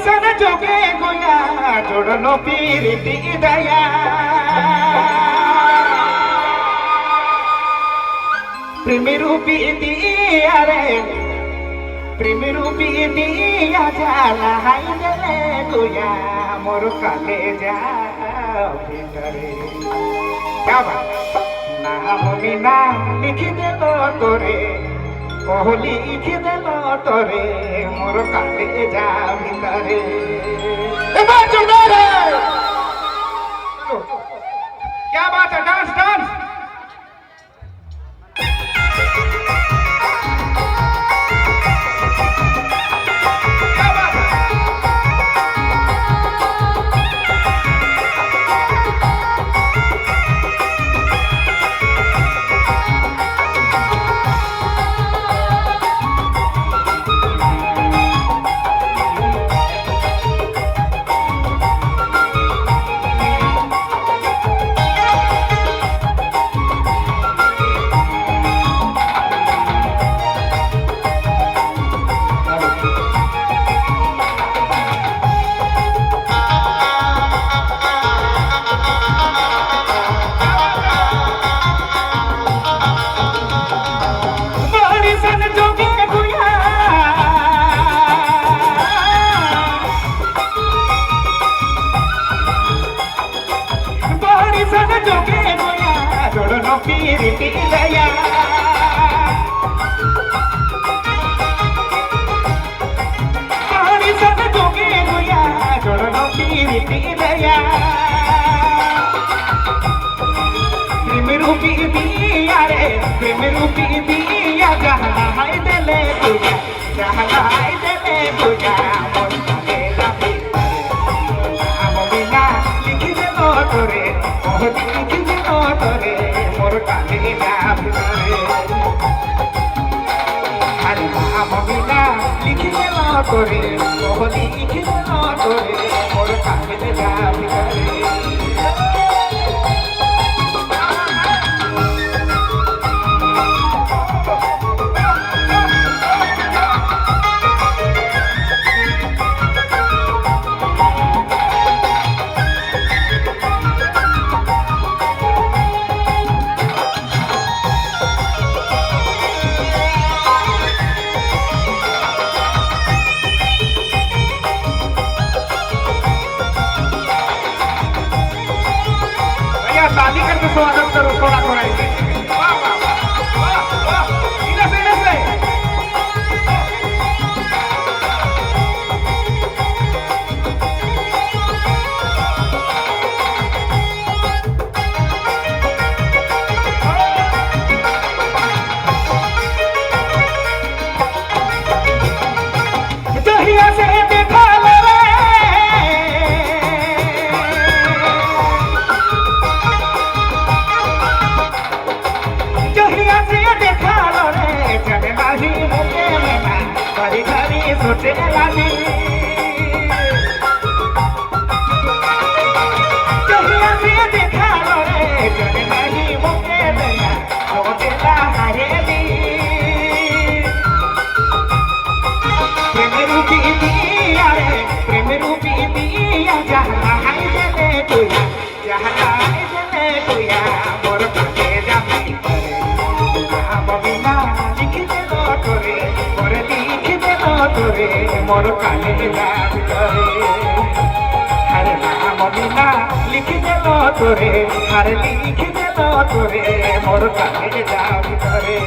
सन जोगे गोया जोड़नो पीरिति दया प्रेम रूपी दिया रे प्रेम रूपी दिया जाला हाय देले गोया मोर काले जा भितरे क्या बात नाम बिना लिखी देलो तोरे ओह लिखी देलो तोरे मोर काले जा भितरे क्या बात है डांस डांस पीरिति दया पानी सन जोगे गोया जोड़नो पीरिति दया प्रेम रूपी दिया रे प्रेम रूपी दिया जहाँ हाय देले गोया जहाँ हाय देले गोया मोर काले जा भितरे नाम बिना लिखी देलो तोरे ओह लिखी देलो तोरे मोर काले जा भितरे हरे नाम बिना लिखी देलो तोरे ओह लिखी देलो तोरे मोर काले जा भितरे ताली करके स्वागत करो थोड़ा थोड़ा इसे वाह वाह वाह वाह इधर से दहिया से देखा सोचे लागी जहिया से देखा रे जने नहीं मुके दया सोचे ला हरेली प्रेम रूपी दिया रे प्रेम रूपी दिया जहाँ हाय देले गोया जहाँ हाय देले गोया मोर काले जा भितरे नाम बिना लिखी देलो तोरे मोर लिखी देलो तोरे मोर काले जा भितरे हरे नाम बिना लिखी देलो तोरे हरे लिखी देलो तोरे मोर काले जा भितरे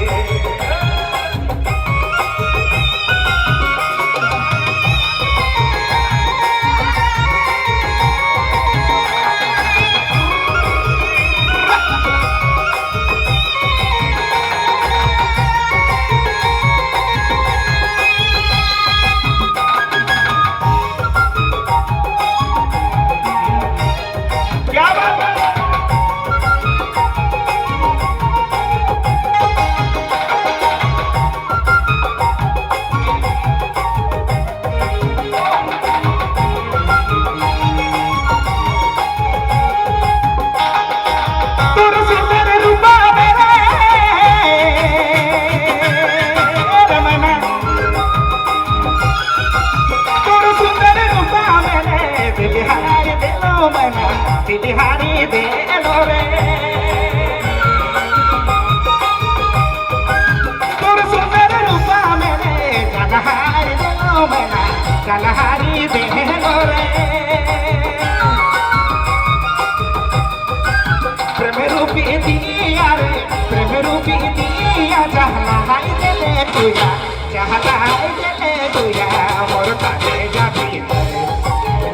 तुया जहलाई देले तुया मोर काले जाबी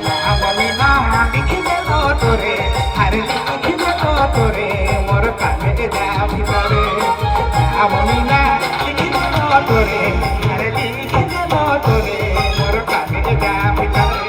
नाम मीना लिख देलो तोरे हर लिख देलो तोरे मोर काले जाबी तोरे नाम मीना लिख देलो तोरे हर लिख देलो तोरे मोर काले जाबी तोरे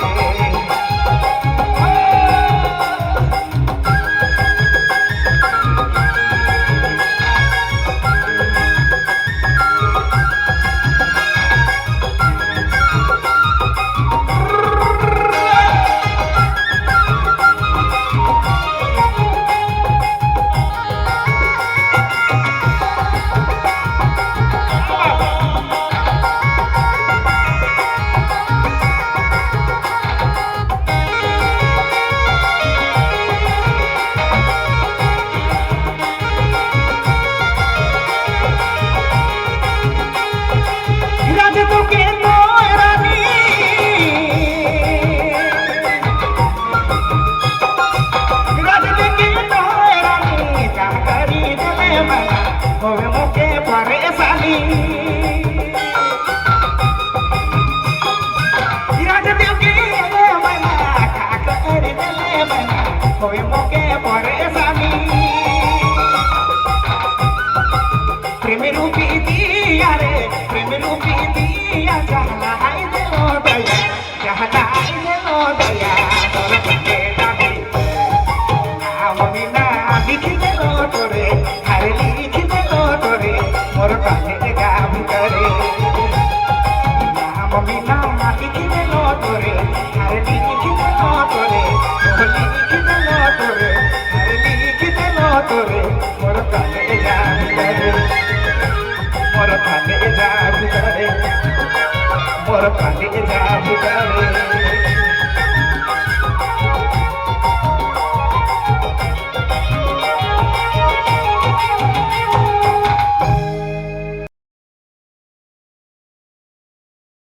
प्रेम रूपी दिया रे प्रेम रूपी दिया जहला हाय देलो दया जहला हाय देलो दया मोर काले जाबी नाम मीना लिख देलो तोरे हर लिख देलो तोरे मोर काले जाबी तोरे नाम मीना लिख देलो तोरे हर लिख देलो तोरे मोर लिख देलो तोरे हर लिख देलो तोरे मोर काले जाबी तोरे मोर काले जाबी तोरे मोर काले जाबी तोरे